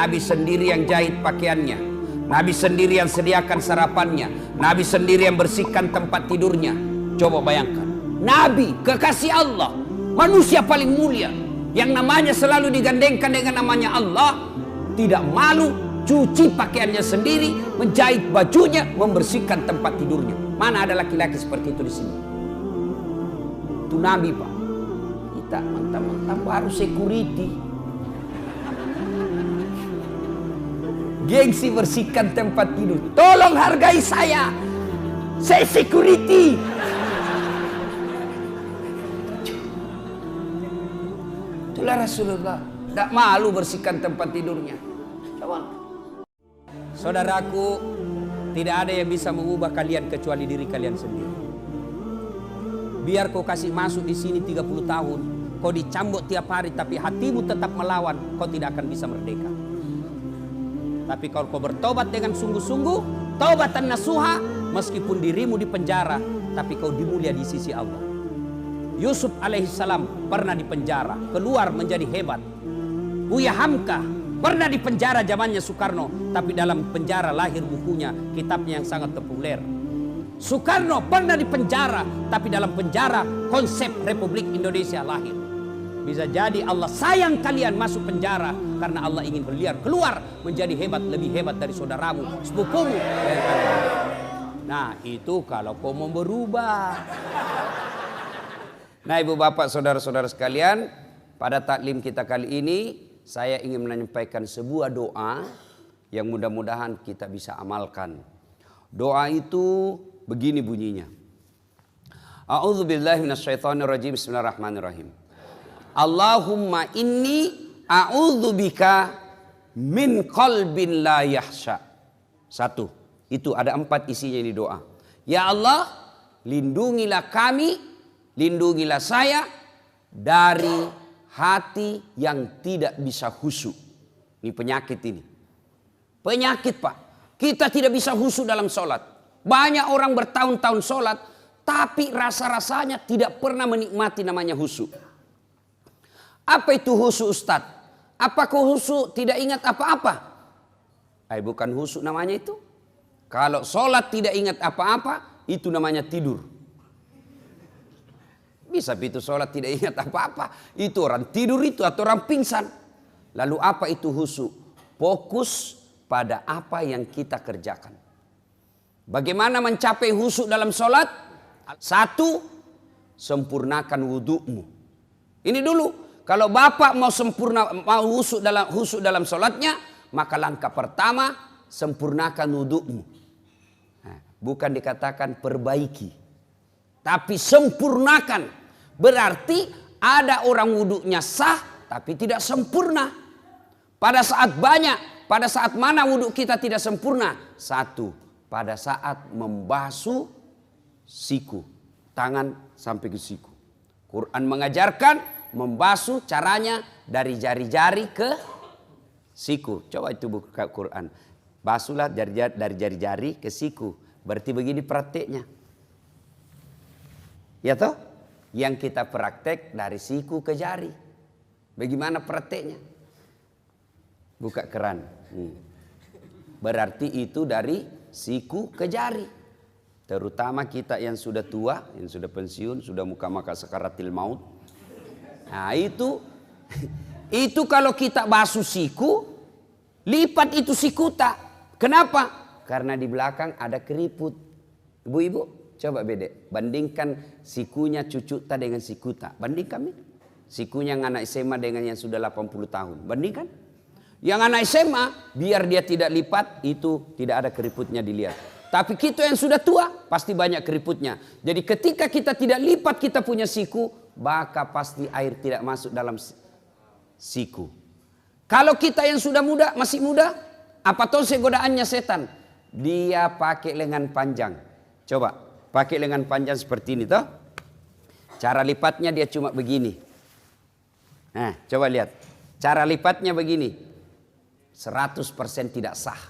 Nabi sendiri yang jahit pakaiannya, Nabi sendiri yang sediakan sarapannya, Nabi sendiri yang bersihkan tempat tidurnya. Coba bayangkan, Nabi kekasih Allah, manusia paling mulia, yang namanya selalu digandengkan dengan namanya Allah, tidak malu cuci pakaiannya sendiri, menjahit bajunya, membersihkan tempat tidurnya. Mana ada laki-laki seperti itu di sini? Itu Nabi, Pak. Kita mentang-mentang baru security, gengsi bersihkan tempat tidur. Tolong hargai saya security. Itulah Rasulullah, tidak malu bersihkan tempat tidurnya. Coba. Saudaraku, tidak ada yang bisa mengubah kalian kecuali diri kalian sendiri. Biar kau kasih masuk di sini 30 tahun, kau dicambuk tiap hari, tapi hatimu tetap melawan, kau tidak akan bisa merdeka. Tapi kalau kau bertobat dengan sungguh-sungguh, taubatan nasuha, meskipun dirimu di penjara, tapi kau dimulia di sisi Allah. Yusuf alaihissalam pernah di penjara, keluar menjadi hebat. Buya Hamka pernah di penjara zamannya Soekarno, tapi dalam penjara lahir bukunya, kitabnya yang sangat populer. Soekarno pernah di penjara, tapi dalam penjara konsep Republik Indonesia lahir. Bisa jadi Allah sayang kalian masuk penjara karena Allah ingin kalian keluar menjadi hebat, lebih hebat dari saudaramu, sepupumu. Nah, itu kalau kau mau berubah. Nah, ibu bapak saudara-saudara sekalian, pada taklim kita kali ini saya ingin menyampaikan sebuah doa yang mudah-mudahan kita bisa amalkan. Doa itu begini bunyinya. A'udzubillahi minasyaitonirrajim. Bismillahirrahmanirrahim. Allahumma inni a'udzubika min qalbin la yahsha. Satu, itu ada 4 isinya di doa. Ya Allah, lindungilah kami, lindungilah saya dari hati yang tidak bisa khusyuk. Ini penyakit ini. Penyakit, Pak. Kita tidak bisa khusyuk dalam sholat. Banyak orang bertahun-tahun sholat, tapi rasa-rasanya tidak pernah menikmati namanya khusyuk. Apa itu khusyuk, Ustaz? Apakah khusyuk tidak ingat apa-apa? Bukan khusyuk namanya itu. Kalau sholat tidak ingat apa-apa, itu namanya tidur. Bisa itu sholat tidak ingat apa-apa, itu orang tidur itu atau orang pingsan. Lalu apa itu khusyuk? Fokus pada apa yang kita kerjakan. Bagaimana mencapai khusyuk dalam sholat? 1, sempurnakan wudhumu. Ini dulu, kalau bapak mau sempurna, mau khusyuk dalam sholatnya, maka langkah pertama sempurnakan wudhumu. Nah, bukan dikatakan perbaiki, tapi sempurnakan. Berarti ada orang wudhunya sah tapi tidak sempurna. Pada saat mana wudhu kita tidak sempurna? 1, pada saat membasuh siku, tangan sampai ke siku. Quran mengajarkan membasuh caranya dari jari-jari ke siku. Coba itu buka Quran. Basuhlah dari jari-jari ke siku. Berarti begini prakteknya. Ya toh? Yang kita praktek dari siku ke jari. Bagaimana prakteknya? Buka keran. Berarti itu dari siku ke jari. Terutama kita yang sudah tua, yang sudah pensiun, sudah muka-maka sakaratil maut. Nah itu kalau kita basuh siku, lipat itu siku tak. Kenapa? Karena di belakang ada keriput. Ibu-ibu, coba bandingkan sikunya cucu ta dengan siku ta. Bandingkan nih. Sikunya yang anak SMA dengan yang sudah 80 tahun. Bandingkan. Yang anak SMA, biar dia tidak lipat, itu tidak ada keriputnya dilihat. Tapi kita yang sudah tua, pasti banyak keriputnya. Jadi ketika kita tidak lipat kita punya siku, maka pasti air tidak masuk dalam siku. Kalau kita yang sudah muda, masih muda, apa tuh godaannya setan? Dia pakai lengan panjang. Coba. Pakai lengan panjang seperti ini toh. Cara lipatnya dia cuma begini. Nah, coba lihat. Cara lipatnya begini. 100% tidak sah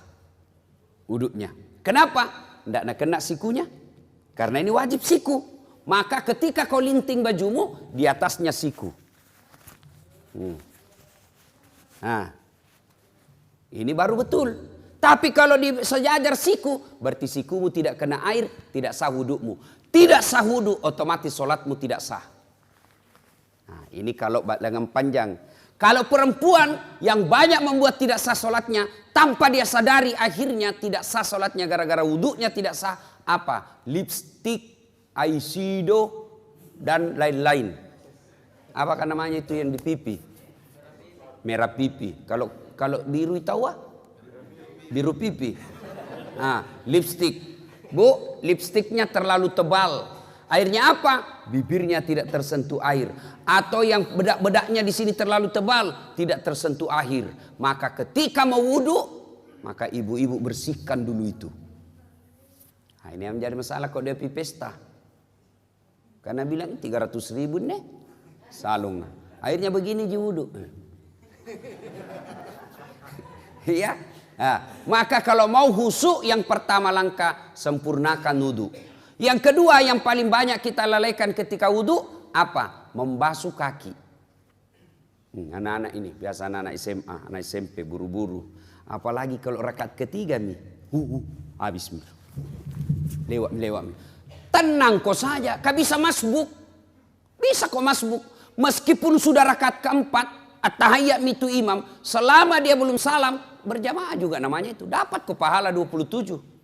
wuduknya. Kenapa? Tidak kena sikunya. Karena ini wajib siku. Maka ketika kau linting bajumu, di atasnya siku. Nah, Ini baru betul. Tapi kalau di sejajar siku, berarti sikumu tidak kena air, tidak sah wudukmu. Tidak sah wuduk, otomatis sholatmu tidak sah. Nah, ini kalau lengan panjang. Kalau perempuan yang banyak membuat tidak sah sholatnya, tanpa dia sadari akhirnya tidak sah sholatnya gara-gara wuduknya tidak sah. Apa? Lipstick, eyeshadow, dan lain-lain. Apakah namanya itu yang di pipi? Merah pipi. Kalau biru tahu ah? Biru pipi. Nah, lipstick. Bu, lipstiknya terlalu tebal. Akhirnya apa? Bibirnya tidak tersentuh air. Atau yang bedak-bedaknya di sini terlalu tebal, tidak tersentuh air. Maka ketika mau wudhu, maka ibu-ibu bersihkan dulu itu. Nah, ini yang menjadi masalah kalau dia pergi pesta. Karena bilang 300.000 nih salung. Akhirnya begini ji wudhu. Iya. Nah, maka kalau mau khusyuk, yang pertama langkah sempurnakan wudhu. Yang kedua yang paling banyak kita lalaikan ketika wudhu apa? Membasuh kaki. Anak-anak ini biasa anak-anak SMA, anak SMP buru-buru. Apalagi kalau rakaat ketiga nih, habis lewat. Tenang kok saja, kau bisa masbuk. Bisa kok masbuk. Meskipun sudah rakaat keempat, at-tahiyyat itu imam, selama dia belum salam, berjamaah juga namanya itu. Dapat kok pahala 27.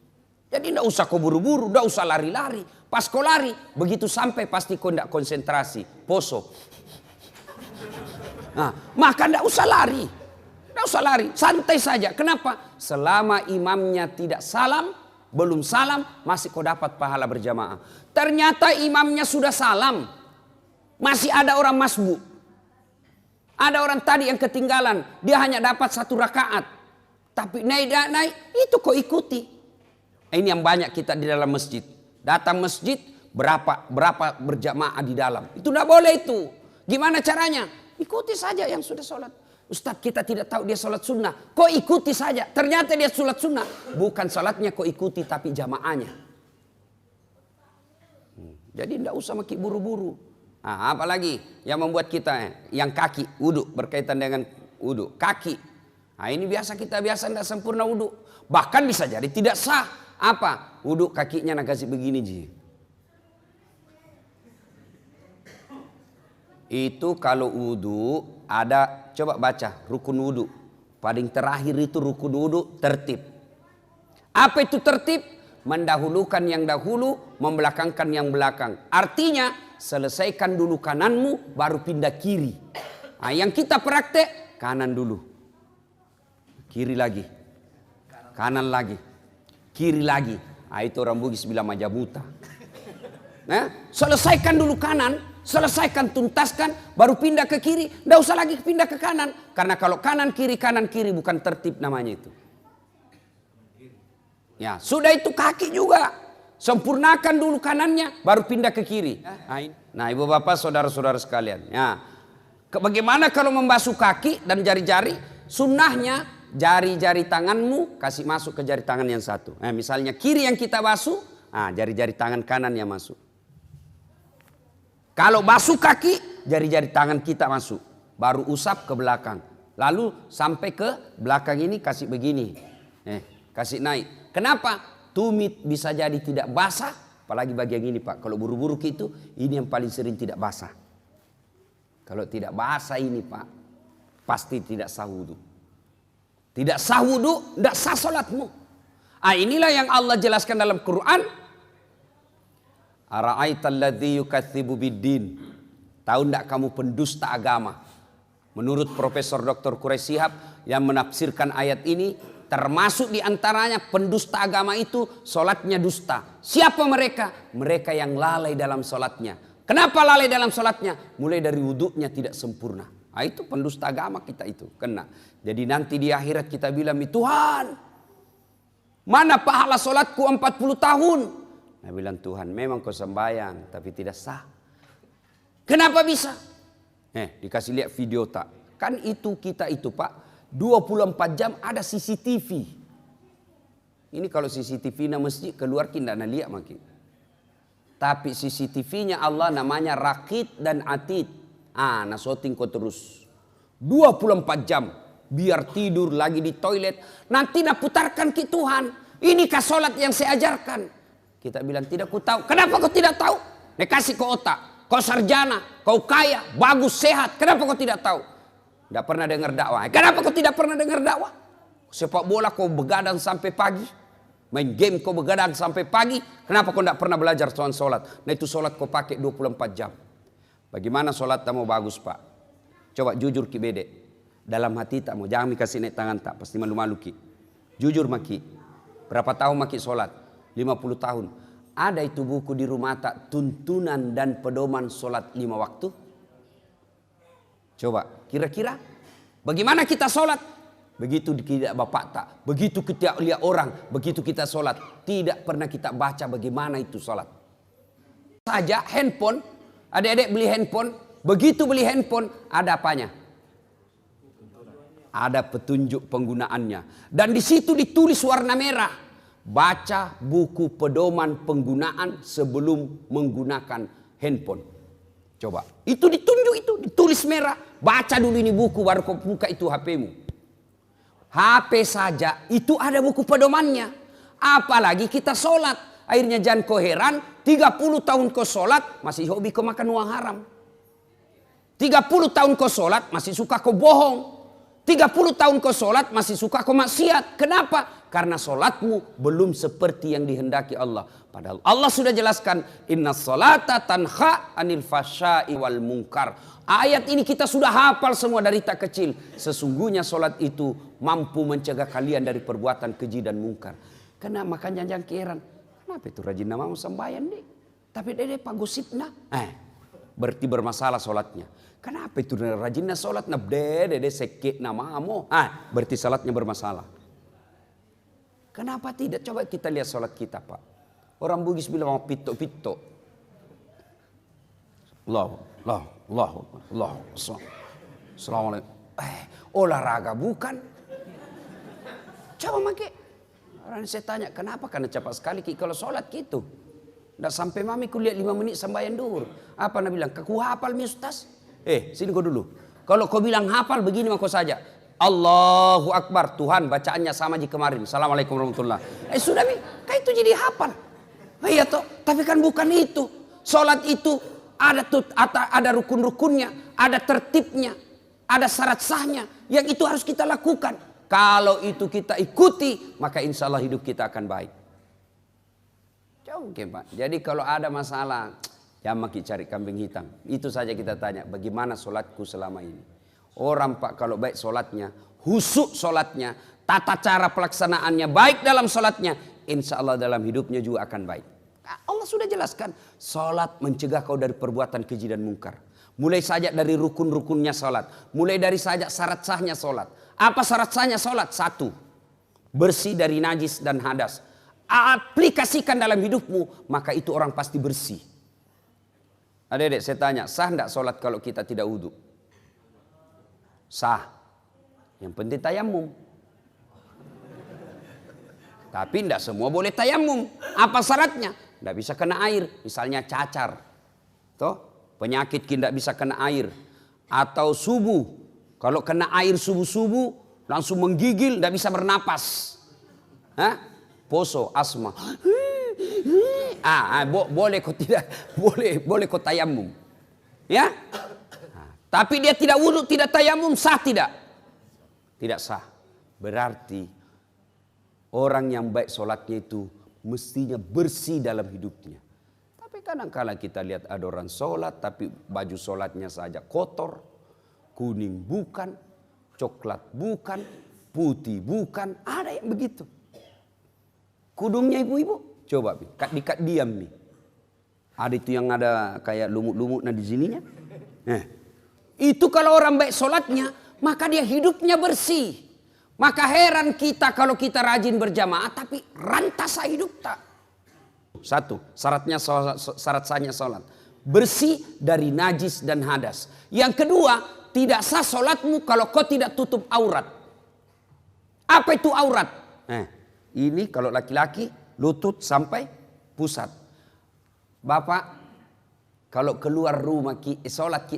Jadi tidak usah kau buru-buru, tidak usah lari-lari. Pas kau lari, begitu sampai pasti kau tidak konsentrasi. Poso. Nah, maka tidak usah lari. Tidak usah lari, santai saja. Kenapa? Selama imamnya tidak salam, belum salam, masih kau dapat pahala berjamaah. Ternyata imamnya sudah salam. Masih ada orang masbuk. Ada orang tadi yang ketinggalan. Dia hanya dapat 1 rakaat. Tapi naik, itu kau ikuti. Ini yang banyak kita di dalam masjid. Datang masjid, berapa berjamaah di dalam. Itu tidak boleh itu. Gimana caranya? Ikuti saja yang sudah sholat. Ustaz, kita tidak tahu dia sholat sunnah. Kau ikuti saja. Ternyata dia sholat sunnah. Bukan sholatnya kau ikuti, tapi jamaahnya. Jadi tidak usah makin buru-buru. Nah, apalagi yang membuat kita yang kaki wudhu berkaitan dengan wudhu kaki. Nah, ini kita biasa tidak sempurna wudhu. Bahkan bisa jadi tidak sah. Apa? Wudhu kakinya nak kasih begini ji. Itu kalau wudhu ada, coba baca rukun wudhu. Paling terakhir itu rukun wudhu tertib. Apa itu tertib? Mendahulukan yang dahulu, membelakangkan yang belakang. Artinya selesaikan dulu kananmu, baru pindah kiri. Nah, yang kita praktek kanan dulu, kiri lagi, kanan lagi, kiri lagi. Nah, itu orang Bugis bilang majamuta. Nah, selesaikan dulu kanan, selesaikan tuntaskan, baru pindah ke kiri. Tidak usah lagi pindah ke kanan, karena kalau kanan kiri bukan tertib namanya itu. Ya, sudah itu kaki juga. Sempurnakan dulu kanannya, baru pindah ke kiri. Nah, ibu bapak, saudara-saudara sekalian. Ya, bagaimana kalau membasuh kaki dan jari-jari? Sunnahnya jari-jari tanganmu kasih masuk ke jari tangan yang satu. Nah, misalnya kiri yang kita basuh, jari-jari tangan kanan yang masuk. Kalau basuh kaki, jari-jari tangan kita masuk. Baru usap ke belakang. Lalu sampai ke belakang ini kasih begini. Kasih naik. Kenapa? Tumit bisa jadi tidak basah. Apalagi bagian ini Pak. Kalau buru-buru gitu, ini yang paling sering tidak basah. Kalau tidak basah ini Pak, pasti tidak sah wudhu. Tidak sah wudhu, tidak sah sholatmu. Inilah yang Allah jelaskan dalam Quran. Ara'aital ladzi yukatsibu biddin. Tahu tidak kamu pendusta agama? Menurut Profesor Dr. Quraish Shihab yang menafsirkan ayat ini, termasuk diantaranya pendusta agama itu sholatnya dusta. Siapa mereka? Mereka yang lalai dalam sholatnya. Kenapa lalai dalam sholatnya? Mulai dari wudhunya tidak sempurna. Itu pendusta agama kita itu kena. Jadi nanti di akhirat kita bilang, Tuhan, mana pahala sholatku 40 tahun? Nah, bilang Tuhan, memang kau sembahyang tapi tidak sah. Kenapa bisa? Dikasih lihat video tak? Kan itu kita itu Pak, 24 jam ada CCTV. Ini kalau CCTV na masjid keluar kita nak lihat makin. Tapi CCTV-nya Allah namanya Raqib dan Atid. Nah shooting kau terus. 24 jam. biar tidur lagi di toilet. Nanti nak putarkan ke Tuhan. Inikah solat yang saya ajarkan? Kita bilang tidak ku tahu. Kenapa kau tidak tahu? Nek kasih kau otak. Kau sarjana, kau kaya, bagus, sehat. Kenapa kau tidak tahu? Tidak pernah dengar dakwah. Kenapa kau tidak pernah dengar dakwah? Sepak bola kau begadang sampai pagi. Main game kau begadang sampai pagi. Kenapa kau tidak pernah belajar soal solat? Nah itu solat kau pakai 24 jam. Bagaimana solat kamu bagus pak? Coba jujur ki bede. Dalam hati tak mau. Jangan dikasih naik tangan tak. Pasti malu-malu ki. Jujur maki. Berapa tahun maki solat? 50 tahun. Ada itu buku di rumah tak, tuntunan dan pedoman solat 5 waktu? Coba, kira-kira bagaimana kita solat? Begitu tidak bapak tak, begitu kita lihat orang, begitu kita solat. Tidak pernah kita baca bagaimana itu solat. Saja handphone, adik-adik beli handphone, begitu beli handphone, ada apanya? Ada petunjuk penggunaannya. Dan di situ ditulis warna merah. Baca buku pedoman penggunaan sebelum menggunakan handphone. Coba. Itu ditunjuk itu. Ditulis merah. Baca dulu ini buku baru kau buka itu HP-mu. HP saja itu ada buku pedomannya. Apalagi kita sholat. Akhirnya jangan kau heran. 30 tahun kau sholat masih hobi kau makan uang haram. 30 tahun kau sholat masih suka kau bohong. 30 tahun kau sholat masih suka kau maksiat. Kenapa? Karena sholatmu belum seperti yang dihendaki Allah. Padahal Allah sudah jelaskan. Inna sholata tanha anil fasya'i wal munkar. Ayat ini kita sudah hafal semua dari tak kecil. Sesungguhnya sholat itu mampu mencegah kalian dari perbuatan keji dan mungkar. Kenapa makanya jangan keheran. Kenapa itu rajin namamu sembahyang deh. Tapi dede pak gosipna. Berarti bermasalah sholatnya. Kenapa itu rajinnya sholat? Dede sekit namamu. Berarti sholatnya bermasalah. Kenapa tidak? Coba kita lihat sholat kita pak. Orang Bugis bilang mau pito-pito. Allah. Assalamualaikum. Olahraga bukan? Coba make. Orang saya tanya kenapa? Karena cepat sekali kalau sholat gitu. Nggak sampai mami kulihat 5 menit sembahyang duhur. Apa nak bilang? Aku hafal mi ustaz. Sini kau dulu. Kalau kau bilang hafal begini mah kau saja. Allahu Akbar. Tuhan bacaannya sama di kemarin. Assalamualaikum warahmatullahi. Sudah mi. Kan itu jadi hafal. Iya toh. Tapi kan bukan itu. Sholat itu ada rukun-rukunnya. Ada tertibnya. Ada syarat sahnya. Yang itu harus kita lakukan. Kalau itu kita ikuti. Maka insya Allah hidup kita akan baik. Oke pak. Jadi kalau ada masalah. Jangan makin cari kambing hitam. Itu saja kita tanya. Bagaimana sholatku selama ini. Orang pak kalau baik sholatnya, husuk sholatnya, tata cara pelaksanaannya baik dalam sholatnya, insya Allah dalam hidupnya juga akan baik. Allah sudah jelaskan, sholat mencegah kau dari perbuatan keji dan mungkar. Mulai saja dari rukun-rukunnya sholat, mulai dari saja syarat sahnya sholat. Apa syarat sahnya sholat? 1, bersih dari najis dan hadas. Aplikasikan dalam hidupmu, maka itu orang pasti bersih. Adik-adik saya tanya, sah tidak sholat kalau kita tidak wudhu? Sah. Yang penting tayamum. Tapi tidak semua boleh tayamum. Apa syaratnya? Tidak bisa kena air. Misalnya cacar. Toh? Penyakit tidak bisa kena air. Atau subuh. Kalau kena air subuh-subuh langsung menggigil, tidak bisa bernapas. Poso, asma. Boleh kok tidak. Boleh kok tayamum. Ya? Tapi dia tidak wudhu, tidak tayamum, sah tidak? Tidak sah. Berarti orang yang baik sholatnya itu mestinya bersih dalam hidupnya. Tapi kadang-kadang kita lihat ada orang sholat tapi baju sholatnya saja kotor. Kuning bukan, coklat bukan, putih bukan. Ada yang begitu. Kudungnya ibu-ibu, coba dikat diam nih. Ada itu yang ada kayak lumut-lumut di sininya. Itu kalau orang baik sholatnya, maka dia hidupnya bersih. Maka heran kita kalau kita rajin berjamaah, tapi rantasa hidup tak. 1, syarat sahnya sholat. Bersih dari najis dan hadas. Yang kedua, tidak sah sholatmu kalau kau tidak tutup aurat. Apa itu aurat? Ini kalau laki-laki, lutut sampai pusat. Bapak, kalau keluar rumah sholat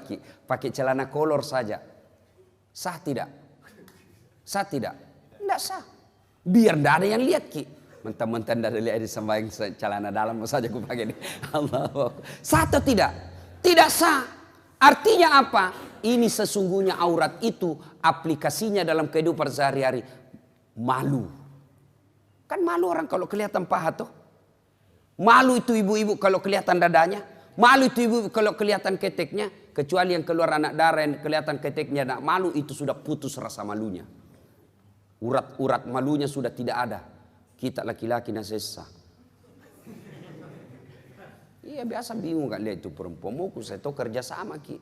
ki, pakai celana kolor saja. Sah tidak? Sah tidak? Tidak sah. Biar tidak ada yang lihat ki. Mentang-mentang tidak ada lihat di sembahyang celana dalam saja aku pakai ini. Allah. Sah atau tidak? Tidak sah. Artinya apa? Ini sesungguhnya aurat itu aplikasinya dalam kehidupan sehari-hari. Malu. Kan malu orang kalau kelihatan paha tuh. Malu itu ibu-ibu kalau kelihatan dadanya. Malu itu ibu kalau kelihatan keteknya. Kecuali yang keluar anak darah yang kelihatan keteknya. Nah, malu itu sudah putus rasa malunya. Urat-urat malunya sudah tidak ada. Kita laki-laki nasesa. Iya biasa bingung kan lihat itu perempuan. Mau saya tahu kerja sama ki.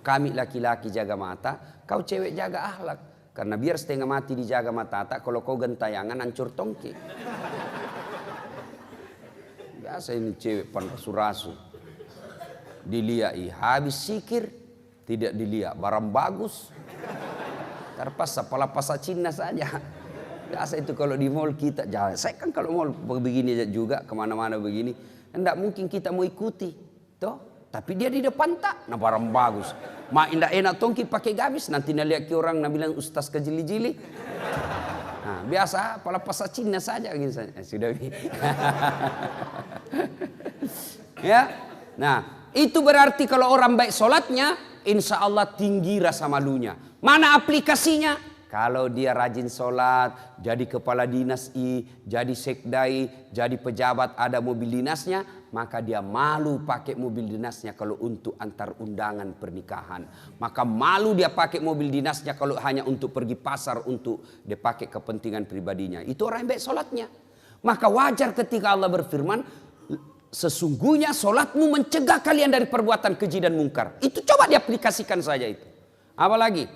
Kami laki-laki jaga mata. Kau cewek jaga akhlak. Karena biar setengah mati dijaga mata tak. Kalau kau gentayangan hancur tongki. Biasa ini cewek panrasu-rasu. Dilihat habis sikir. Tidak dilihat barang bagus. Terpaksa pala pasar Cina saja. Biasa itu kalau di mall kita jalan. Saya kan kalau mall begini juga kemana-mana begini. Tidak mungkin kita mau ikuti. Toh? Tapi dia di depan tak. Nah barang bagus. Mak indah enak tongki pakai gamis. Nanti nak lihat ke orang nak bilang ustaz kejili-jili. Nah biasa pala pasar Cina saja. Gitu saja. Sudah. Ya. Nah itu berarti kalau orang baik sholatnya. Insya Allah tinggi rasa malunya. Mana aplikasinya? Kalau dia rajin sholat, jadi kepala dinas jadi sekdai, jadi pejabat ada mobil dinasnya, maka dia malu pakai mobil dinasnya kalau untuk antar undangan pernikahan. Maka malu dia pakai mobil dinasnya kalau hanya untuk pergi pasar untuk dia pakai kepentingan pribadinya. Itu orang yang baik sholatnya. Maka wajar ketika Allah berfirman, sesungguhnya sholatmu mencegah kalian dari perbuatan keji dan mungkar. Itu coba diaplikasikan saja itu. Apalagi?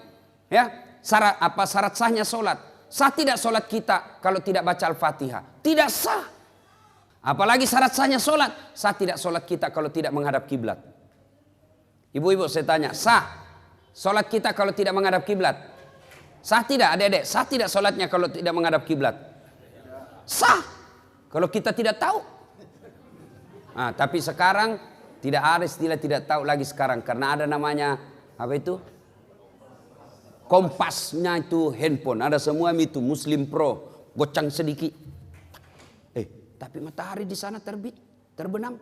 Ya. Syarat sahnya sholat. Sah tidak sholat kita kalau tidak baca Al-Fatihah? Tidak sah. Apalagi syarat sahnya sholat. Sah tidak sholat kita kalau tidak menghadap kiblat? Ibu-ibu saya tanya, sah sholat kita kalau tidak menghadap kiblat? Sah tidak adik-adik? Sah tidak sholatnya kalau tidak menghadap kiblat? Sah. Kalau kita tidak tahu. Nah, tapi sekarang tidak ada istilah tidak tahu lagi sekarang. Karena ada namanya apa itu? Kompasnya itu handphone. Ada semua itu Muslim Pro. Gocang sedikit. Tapi matahari di sana terbit. Terbenam.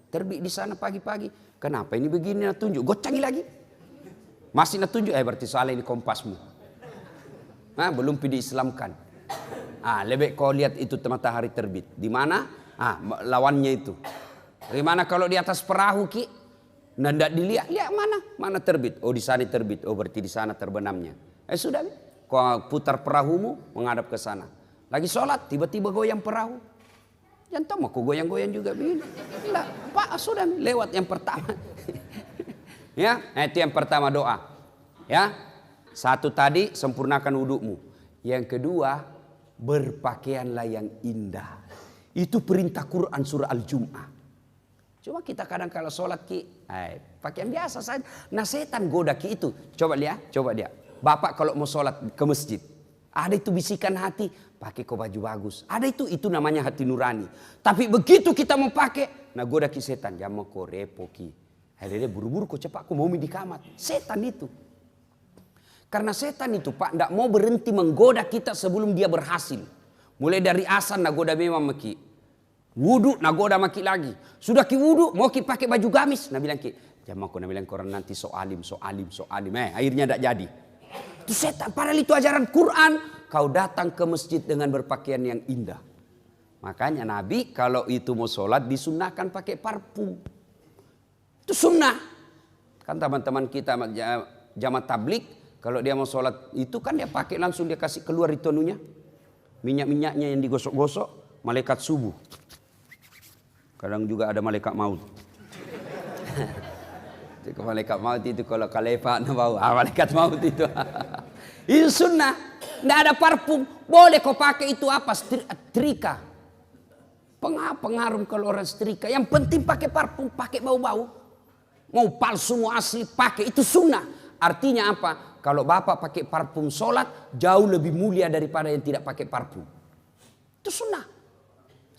Terbit di sana pagi-pagi. Kenapa ini begini nak tunjuk? Gocangi lagi. Masih nak tunjuk. Berarti salah ini kompasmu. Nah, belum diislamkan. Lebih kau lihat itu matahari terbit. Di mana? Lawannya itu. Di mana kalau di atas perahu ki? Nah, tidak dilihat, lihat mana terbit. Oh di sana terbit, oh berarti di sana terbenamnya. Sudah, kau putar perahumu menghadap ke sana. Lagi sholat, tiba-tiba goyang perahu. Jangan tahu mau goyang-goyang juga begini. Tidak, Pak sudah lewat yang pertama. Ya, itu yang pertama doa. Ya, satu tadi sempurnakan wudukmu. Yang kedua, berpakaianlah yang indah. Itu perintah Quran surah Al-Jum'ah. Cuma kita kadang kalau sholat ki, pakaian biasa saja. Nah setan goda ki itu. Coba lihat. Bapak kalau mau sholat ke masjid. Ada itu bisikan hati. Pakai kau baju bagus. Ada itu namanya hati nurani. Tapi begitu kita mau pakai. Nah goda ki setan. Jangan mau kau repo ki. Akhirnya buru-buru kau cepat. Kau mau di kamar. Setan itu. Karena setan itu Pak. Tidak mau berhenti menggoda kita sebelum dia berhasil. Mulai dari asan nak goda memang maki. Wudhu nak goda maki lagi. Sudah ki wudhu mau ki pakai baju gamis. Nah bilang ki. Jangan aku nak bilang korang nanti soalim. Akhirnya tidak jadi. Itu setan. Padahal itu ajaran Quran. Kau datang ke masjid dengan berpakaian yang indah. Makanya Nabi kalau itu mau sholat disunnahkan pakai parfum. Itu sunnah. Kan teman-teman kita jamaah tablik. Kalau dia mau sholat itu kan dia pakai langsung dia kasih keluar itu anunya. Minyak-minyaknya yang digosok-gosok. Malaikat subuh. Kadang juga ada malaikat maut. Malaikat maut itu kalau kalefa bau. Malaikat maut itu. Itu sunnah. Tidak ada parfum. Boleh kau pakai itu apa? Setrika. Pengaruh kalau orang setrika. Yang penting pakai parfum. Pakai bau-bau. Mau palsu mau asli pakai. Itu sunnah. Artinya apa? Kalau bapak pakai parfum sholat. Jauh lebih mulia daripada yang tidak pakai parfum. Itu sunnah.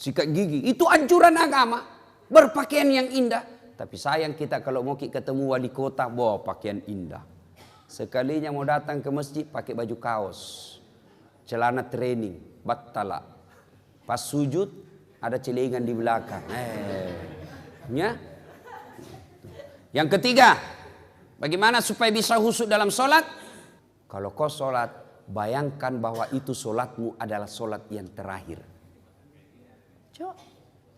Sikat gigi, itu anjuran agama. Berpakaian yang indah. Tapi sayang kita kalau mau ketemu wali kota, bawa pakaian indah. Sekalinya mau datang ke masjid pakai baju kaos, celana training, battala. Pas sujud ada celengan di belakang. Ya. Yang ketiga, bagaimana supaya bisa khusyuk dalam sholat? Kalau kau sholat, bayangkan bahwa itu sholatmu adalah sholat yang terakhir. Coba.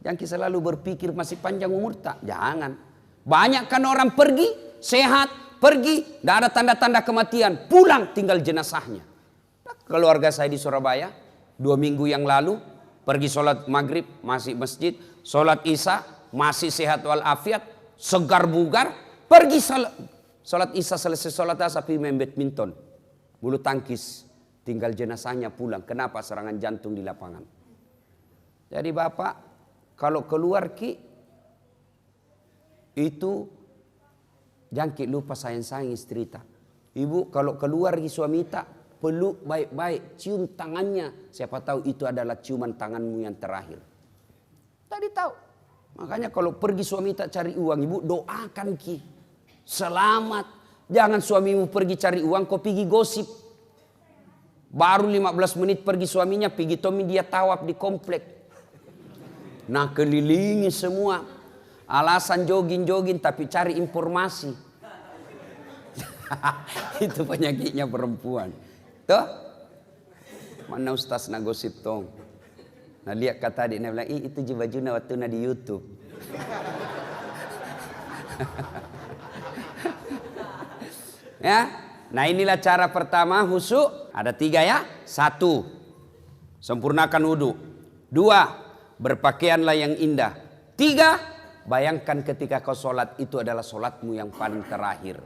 Jangan kita selalu berpikir masih panjang umur, tak. Jangan. Banyak kan orang pergi, sehat, pergi, tidak ada tanda-tanda kematian, pulang tinggal jenazahnya. Keluarga saya di Surabaya, 2 minggu yang lalu, pergi sholat maghrib, masih masjid, sholat isya, masih sehat walafiat, segar bugar, pergi sholat isya selesai sholat asar pergi main badminton, bulu tangkis, tinggal jenazahnya pulang. Kenapa? Serangan jantung di lapangan. Jadi bapak, kalau keluar ki itu jangan lupa sayang-sayang istri tak. Ibu kalau keluar ki suami tak, peluk baik-baik, cium tangannya. Siapa tahu itu adalah ciuman tanganmu yang terakhir. Tadi tahu. Makanya kalau pergi suami tak cari uang, ibu doakan ki. Selamat. Jangan suamimu pergi cari uang, kau pergi gosip. Baru 15 menit pergi suaminya, pergi Tommy dia tawaf di komplek. Nah kelilingi semua. Alasan jogging-jogging tapi cari informasi. Itu penyakitnya perempuan. Tuh. Mana Ustaz na gosip tong. Nah lihat kata adik, dia bilang, itu baju waktu na di YouTube. Ya, nah inilah cara pertama khusyuk. Ada 3 ya. 1, sempurnakan wudu. 2, berpakaianlah yang indah. 3, bayangkan ketika kau sholat itu adalah sholatmu yang paling terakhir.